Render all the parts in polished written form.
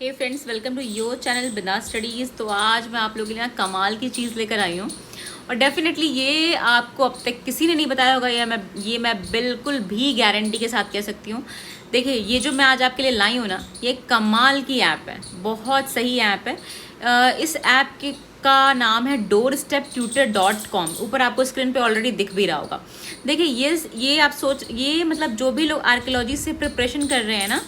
Hey friends, welcome to your channel Bindaas studies. तो आज मैं आप लोगों के लिए कमाल की चीज़ लेकर आई हूँ और डेफिनेटली ये आपको अब तक किसी ने नहीं बताया होगा, या मैं बिल्कुल भी गारंटी के साथ कह सकती हूँ। देखिए, ये जो मैं आज आपके लिए लाई हूँ ना, ये कमाल की ऐप है, बहुत सही ऐप है। इस ऐप का नाम है doorsteptutor.com। ऊपर आपको स्क्रीन पे ऑलरेडी दिख भी रहा होगा। देखिए, ये आप ये मतलब जो भी लोग आर्कियोलॉजी से प्रिपरेशन कर रहे हैं ना,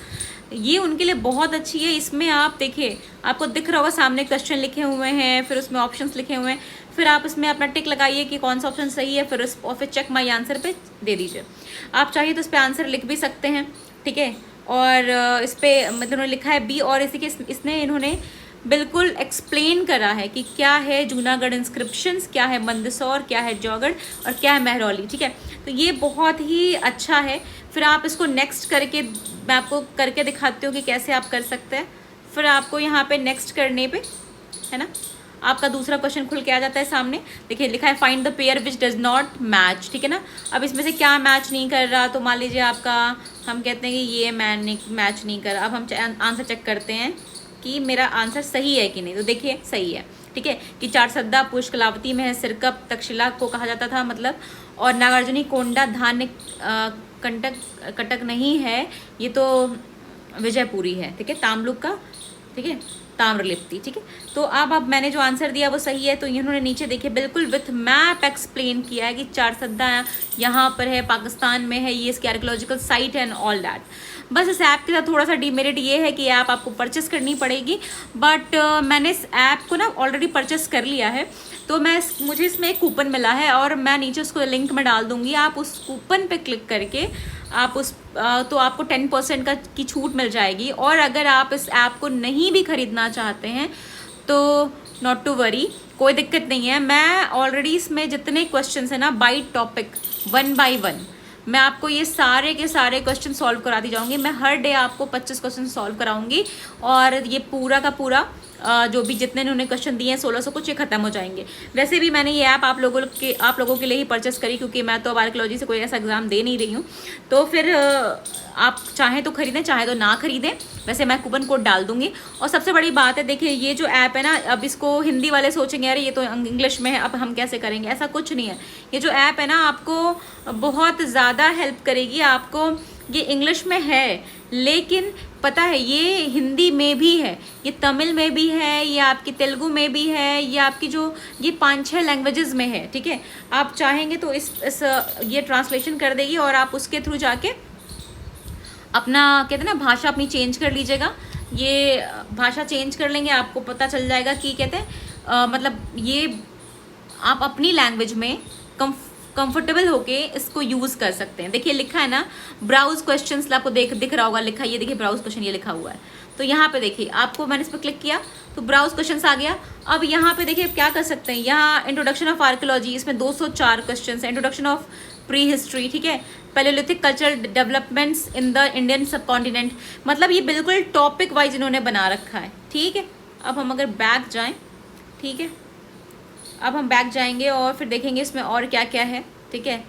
ये उनके लिए बहुत अच्छी है। इसमें आप देखिए, आपको दिख रहा होगा सामने क्वेश्चन लिखे हुए हैं, फिर उसमें ऑप्शंस लिखे हुए हैं, फिर आप इसमें अपना टिक लगाइए कि कौन सा ऑप्शन सही है, फिर चेक माई आंसर पे दे दीजिए। आप चाहिए तो इस पर आंसर लिख भी सकते हैं, ठीक है। और इस पर मतलब उन्होंने लिखा है बी, और इसी के इसने इन्होंने बिल्कुल एक्सप्लेन करा है कि क्या है जूनागढ़ इंस्क्रिप्शंस, क्या है मंदसौर, क्या है जौगढ़ और क्या है महरौली, ठीक है। तो ये बहुत ही अच्छा है। फिर आप इसको नेक्स्ट करके, मैं आपको करके दिखाती हूँ कि कैसे आप कर सकते हैं। फिर आपको यहाँ पे नेक्स्ट करने पे, है ना, आपका दूसरा क्वेश्चन खुल के आ जाता है सामने। देखिए, लिखा है find the pair which does not match, ठीक है ना। अब इसमें से क्या मैच नहीं कर रहा, तो मान लीजिए आपका, हम कहते हैं कि ये मैच नहीं कर रहा। अब हम आंसर चेक करते हैं कि मेरा आंसर सही है कि नहीं। तो देखिए, सही है, ठीक है। कि चारसद्दा पुष्कलावती में है, सिरकप तक्षशिला को कहा जाता था, मतलब। और नागार्जुनी कोंडा धान्य कटक नहीं है, ये तो विजयपुरी है, ठीक है, तामलुक का, ठीक है, ताम्रलिप्ति, ठीक है। तो अब मैंने जो आंसर दिया वो सही है। तो इन्होंने नीचे देखिए बिल्कुल विथ मैप एक्सप्लेन किया है कि चारसद्दा यहाँ पर है, पाकिस्तान में है, ये इसकी आर्कियोलॉजिकल साइट है एंड ऑल दैट। बस इस ऐप के साथ थोड़ा सा डीमेरिट ये है कि ऐप आपको परचेस करनी पड़ेगी, बट मैंने इस ऐप को ना ऑलरेडी परचेस कर लिया है। तो मुझे इसमें एक कूपन मिला है और मैं नीचे उसको लिंक में डाल दूंगी। आप उस कूपन पे क्लिक करके आप तो आपको 10% की छूट मिल जाएगी। और अगर आप इस ऐप को नहीं भी खरीदना चाहते हैं तो नॉट टू वरी, कोई दिक्कत नहीं है। मैं ऑलरेडी इसमें जितने क्वेश्चन है ना, बाई टॉपिक 1 by 1 मैं आपको ये सारे के सारे क्वेश्चन सॉल्व कराती जाऊंगी। मैं हर डे आपको 25 क्वेश्चन सॉल्व कराऊंगी और ये पूरा का पूरा जो भी जितने इन्होंने क्वेश्चन दिए हैं 1600 कुछ, ये खत्म हो जाएंगे। वैसे भी मैंने ये ऐप आप लोगों के लिए ही परचेस करी, क्योंकि मैं तो अब आर्कियोलॉजी से कोई ऐसा एग्जाम दे नहीं रही हूँ। तो फिर आप चाहें तो खरीदें, चाहे तो ना खरीदें। वैसे मैं कूपन कोड डाल दूंगी। और सबसे बड़ी बात है, देखिए, ये जो ऐप है ना, अब इसको हिंदी वाले सोचेंगे अरे ये तो इंग्लिश में है, अब हम कैसे करेंगे। ऐसा कुछ नहीं है। ये जो ऐप है ना, आपको बहुत ज़्यादा हेल्प करेगी। आपको ये इंग्लिश में है, लेकिन पता है ये हिंदी में भी है, ये तमिल में भी है, ये आपकी तेलुगु में भी है, ये आपकी जो ये 5-6 लैंग्वेजेस में है, ठीक है। आप चाहेंगे तो ये ट्रांसलेशन कर देगी और आप उसके थ्रू जाके अपना, कहते हैं ना, भाषा अपनी चेंज कर लीजिएगा। ये भाषा चेंज कर लेंगे, आपको पता चल जाएगा कि कहते हैं मतलब ये आप अपनी लैंग्वेज में कंफर्टेबल होके इसको यूज़ कर सकते हैं। देखिए, लिखा है ना ब्राउज क्वेश्चंस, आपको दिख रहा होगा, लिखा ये देखिए ब्राउज क्वेश्चन, ये लिखा हुआ है। तो यहाँ पे देखिए, आपको मैंने इस पर क्लिक किया तो ब्राउज क्वेश्चंस आ गया। अब यहाँ पे देखिए क्या कर सकते हैं, यहाँ इंट्रोडक्शन ऑफ आर्कियोलॉजी, इसमें 204 क्वेश्चन है। इंट्रोडक्शन ऑफ प्री हिस्ट्री, ठीक है। Palaeolithic cultural developments in the Indian सब कॉन्टिनेंट, मतलब ये बिल्कुल टॉपिक वाइज इन्होंने बना रखा है, ठीक है। अब हम अगर बैक जाएँ, ठीक है, अब हम बैक जाएंगे और फिर देखेंगे इसमें और क्या क्या है, ठीक है।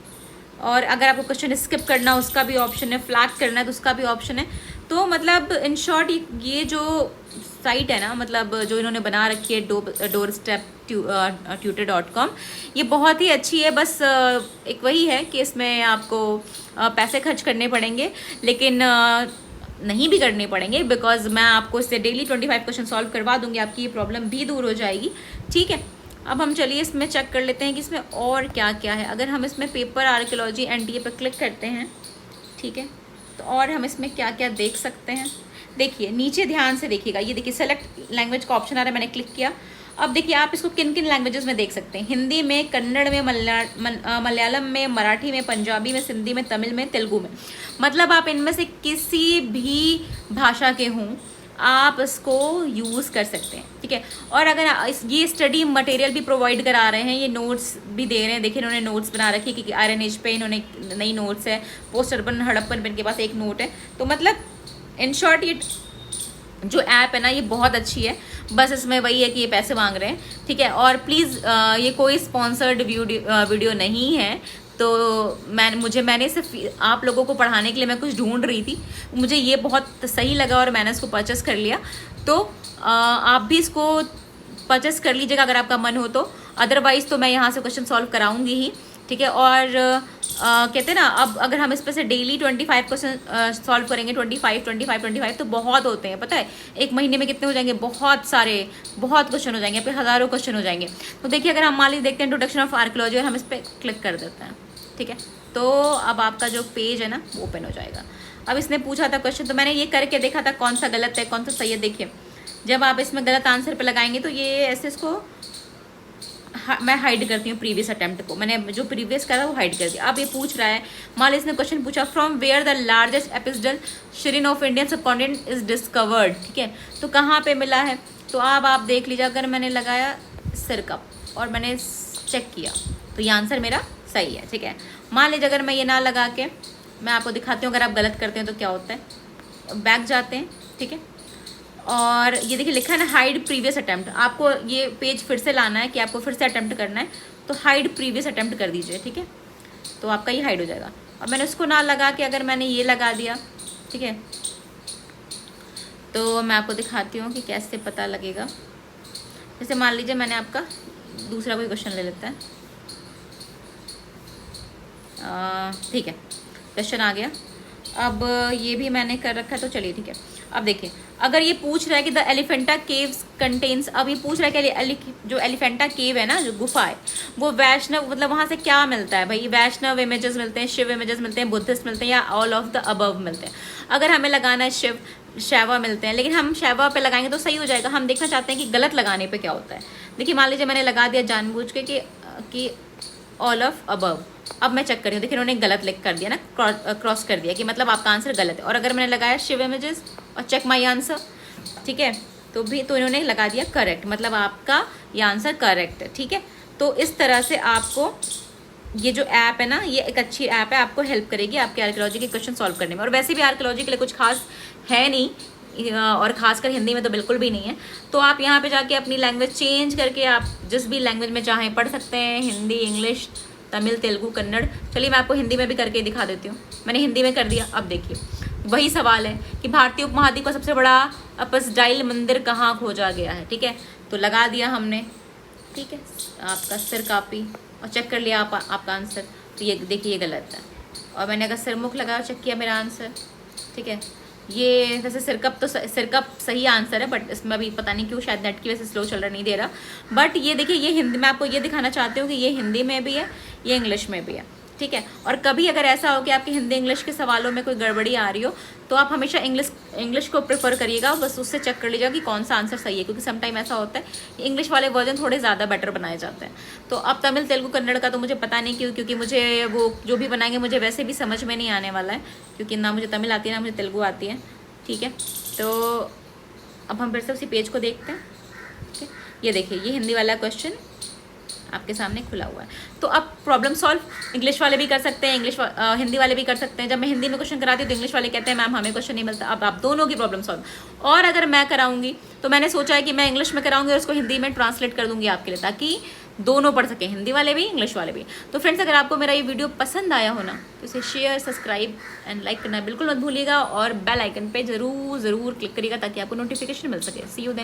और अगर आपको क्वेश्चन स्किप करना उसका भी ऑप्शन है, फ्लैग करना है तो उसका भी ऑप्शन है। तो मतलब इन शॉर्ट ये जो साइट है ना, मतलब जो इन्होंने बना रखी है doorsteptutor.com, ये बहुत ही अच्छी है। बस एक वही है कि इसमें आपको पैसे खर्च करने पड़ेंगे, लेकिन नहीं भी करने पड़ेंगे, बिकॉज मैं आपको इससे डेली 25 क्वेश्चन सॉल्व करवा दूंगी, आपकी ये प्रॉब्लम भी दूर हो जाएगी, ठीक है। अब हम चलिए इसमें चेक कर लेते हैं कि इसमें और क्या क्या है। अगर हम इसमें पेपर आर्कियोलॉजी एनडीए पर क्लिक करते हैं, ठीक है, तो और हम इसमें क्या क्या देख सकते हैं। देखिए नीचे ध्यान से देखिएगा, ये देखिए सेलेक्ट लैंग्वेज का ऑप्शन आ रहा है, मैंने क्लिक किया। अब देखिए आप इसको किन किन लैंग्वेजेस में देख सकते हैं, हिंदी में, कन्नड़ में, मलयालम में, मराठी में, पंजाबी में, सिंधी में, तमिल में, तेलुगु में। मतलब आप इनमें से किसी भी भाषा के हों, आप इसको यूज़ कर सकते हैं, ठीक है। और अगर ये स्टडी मटेरियल भी प्रोवाइड करा रहे हैं, ये नोट्स भी दे रहे हैं। देखिए इन्होंने नोट्स बना रखी है, क्योंकि आयरन एज पे इन्होंने नई नोट्स है, पोस्ट अर्बन हड़प्पन पे इनके पास एक नोट है। तो मतलब इन शॉर्ट ये जो ऐप है ना, ये बहुत अच्छी है। बस इसमें वही है कि ये पैसे मांग रहे हैं, ठीक है। और प्लीज़ ये कोई स्पॉन्सर्ड वीडियो नहीं है, तो मैंने सिर्फ आप लोगों को पढ़ाने के लिए मैं कुछ ढूंढ रही थी, मुझे ये बहुत सही लगा और मैंने इसको परचेस कर लिया। तो आप भी इसको परचेस कर लीजिएगा अगर आपका मन हो तो, अदरवाइज़ तो मैं यहाँ से क्वेश्चन सॉल्व कराऊंगी ही, ठीक है। और कहते हैं ना, अब अगर हम इस पर से डेली 25 क्वेश्चन सॉल्व करेंगे, 25 तो बहुत होते हैं, पता है एक महीने में कितने हो जाएंगे, बहुत सारे, बहुत क्वेश्चन हो जाएंगे, फिर हज़ारों क्वेश्चन हो जाएंगे। तो देखिए अगर हम मान लीजिए देखते हैं इंट्रोडक्शन ऑफ आर्कियोलॉजी और हम इस पर क्लिक कर देते हैं, ठीक है, तो अब आपका जो पेज है ना वो ओपन हो जाएगा। अब इसने पूछा था क्वेश्चन, तो मैंने ये करके देखा था कौन सा गलत है कौन सा सही है। देखिए जब आप इसमें गलत आंसर पे लगाएंगे तो ये ऐसे इसको मैं हाइड करती हूँ, प्रीवियस अटेम्प्ट को मैंने जो प्रीवियस करा वो हाइड कर दिया। अब ये पूछ रहा है, मान लीजिए इसने क्वेश्चन पूछा from where the largest episodal shrine of Indian subcontinent is discovered, ठीक है, तो कहाँ पे मिला है। तो अब आप देख लीजिए, अगर मैंने लगाया सिरकप और मैंने चेक किया तो ये आंसर मेरा सही है, ठीक है। मान लीजिए अगर मैं ये ना लगा के मैं आपको दिखाती हूँ अगर आप गलत करते हैं तो क्या होता है। बैक जाते हैं, ठीक है, और ये देखिए लिखा है ना हाइड प्रीवियस अटेम्प्ट, आपको ये पेज फिर से लाना है कि आपको फिर से अटेम्प्ट करना है, तो हाइड प्रीवियस अटेम्प्ट कर दीजिए, ठीक है, तो आपका ये हाइड हो जाएगा। और मैंने उसको ना लगा के अगर मैंने ये लगा दिया, ठीक है, तो मैं आपको दिखाती हूँ कि कैसे पता लगेगा। जैसे मान लीजिए मैंने आपका दूसरा कोई क्वेश्चन ले लेता है, ठीक है, क्वेश्चन आ गया। अब ये भी मैंने कर रखा है तो चलिए ठीक है। अब देखिए अगर ये पूछ रहा है कि द एलिफेंटा केव्स कंटेन्स, अब ये पूछ रहा है कि जो एलिफेंटा केव है ना, जो गुफा है, वो वैष्णव मतलब वहाँ से क्या मिलता है भाई, वैष्णव इमेजेस मिलते हैं, शिव इमेजेस मिलते हैं, बुद्धिस्ट मिलते हैं, या ऑल ऑफ द अबव मिलते हैं। अगर हमें लगाना है शिव शैवा मिलते हैं, लेकिन हम शैवा पे लगाएंगे तो सही हो जाएगा। हम देखना चाहते हैं कि गलत लगाने पे क्या होता है। देखिए मान लीजिए मैंने लगा दिया जानबूझ के कि ऑल ऑफ अबव, अब मैं चेक कर रही हूँ, देखिए उन्होंने गलत लिख कर दिया ना, क्रॉस कर दिया कि मतलब आपका आंसर गलत है। और अगर मैंने लगाया शिव इमेजेस और चेक माई आंसर, ठीक है, तो इन्होंने लगा दिया करेक्ट, मतलब आपका ये आंसर करेक्ट है, ठीक है। तो इस तरह से आपको ये जो ऐप है ना, ये एक अच्छी ऐप है, आपको हेल्प करेगी आपके आर्कियोलॉजी के क्वेश्चन सॉल्व करने में। और वैसे भी आर्कियोलॉजी के लिए कुछ खास है नहीं, और ख़ासकर हिंदी में तो बिल्कुल भी नहीं है। तो आप यहाँ पे जाके अपनी लैंग्वेज चेंज करके आप जिस भी लैंग्वेज में चाहें पढ़ सकते हैं, हिंदी, इंग्लिश, तमिल, तेलुगु, कन्नड़। चलिए मैं आपको हिंदी में भी करके दिखा देती हूँ। मैंने हिंदी में कर दिया। अब देखिए वही सवाल है कि भारतीय उपमहाद्वीप का सबसे बड़ा अपसडाइल मंदिर कहाँ खोजा गया है, ठीक है, तो लगा दिया हमने, ठीक है, आपका सिरकापी, और चेक कर लिया आपका आंसर। तो ये देखिए ये गलत है। और मैंने अगर सिरमुख लगाया, चेक किया मेरा आंसर, ठीक है। ये वैसे सिरकप सही आंसर है, बट इसमें अभी पता नहीं क्यों, शायद नेट की वजह से स्लो चल रहा, नहीं दे रहा। बट ये देखिए ये हिंदी में, आपको ये दिखाना चाहती हूँ कि ये हिंदी में भी है, ये इंग्लिश में भी है, ठीक है। और कभी अगर ऐसा हो कि आपके हिंदी इंग्लिश के सवालों में कोई गड़बड़ी आ रही हो, तो आप हमेशा इंग्लिश को प्रेफर करिएगा, बस उससे चेक कर लीजिएगा कि कौन सा आंसर सही है, क्योंकि समटाइम ऐसा होता है इंग्लिश वाले वर्जन थोड़े ज़्यादा बेटर बनाए जाते हैं। तो अब तमिल, तेलुगु, कन्नड़ का तो मुझे पता नहीं क्यों, क्योंकि मुझे वो जो भी बनाएंगे मुझे वैसे भी समझ में नहीं आने वाला है, क्योंकि ना मुझे तमिल आती है ना मुझे तेलुगु आती है, ठीक है। तो अब हम फिर से उसी पेज को देखते हैं, ठीक है। ये देखिए ये हिंदी वाला क्वेश्चन आपके सामने खुला हुआ है। तो अब प्रॉब्लम सॉल्व इंग्लिश वाले भी कर सकते हैं, हिंदी वाले भी कर सकते हैं। जब मैं हिंदी में क्वेश्चन कराती हूँ तो इंग्लिश वाले कहते हैं मैम हमें क्वेश्चन नहीं मिलता। अब आप दोनों की प्रॉब्लम सॉल्व। और अगर मैं कराऊंगी तो मैंने सोचा है कि मैं इंग्लिश में कराऊंगी और उसको हिंदी में ट्रांसलेट कर दूंगी आपके लिए, ताकि दोनों पढ़ सकें, हिंदी वाले भी इंग्लिश वाले भी। तो फ्रेंड्स अगर आपको मेरा ये वीडियो पसंद आया हो ना, तो इसे शेयर, सब्सक्राइब एंड लाइक करना बिल्कुल मत भूलिएगा, और बेल आइकन पे ज़रूर क्लिक करिएगा ताकि आपको नोटिफिकेशन मिल सके। सी यू देन।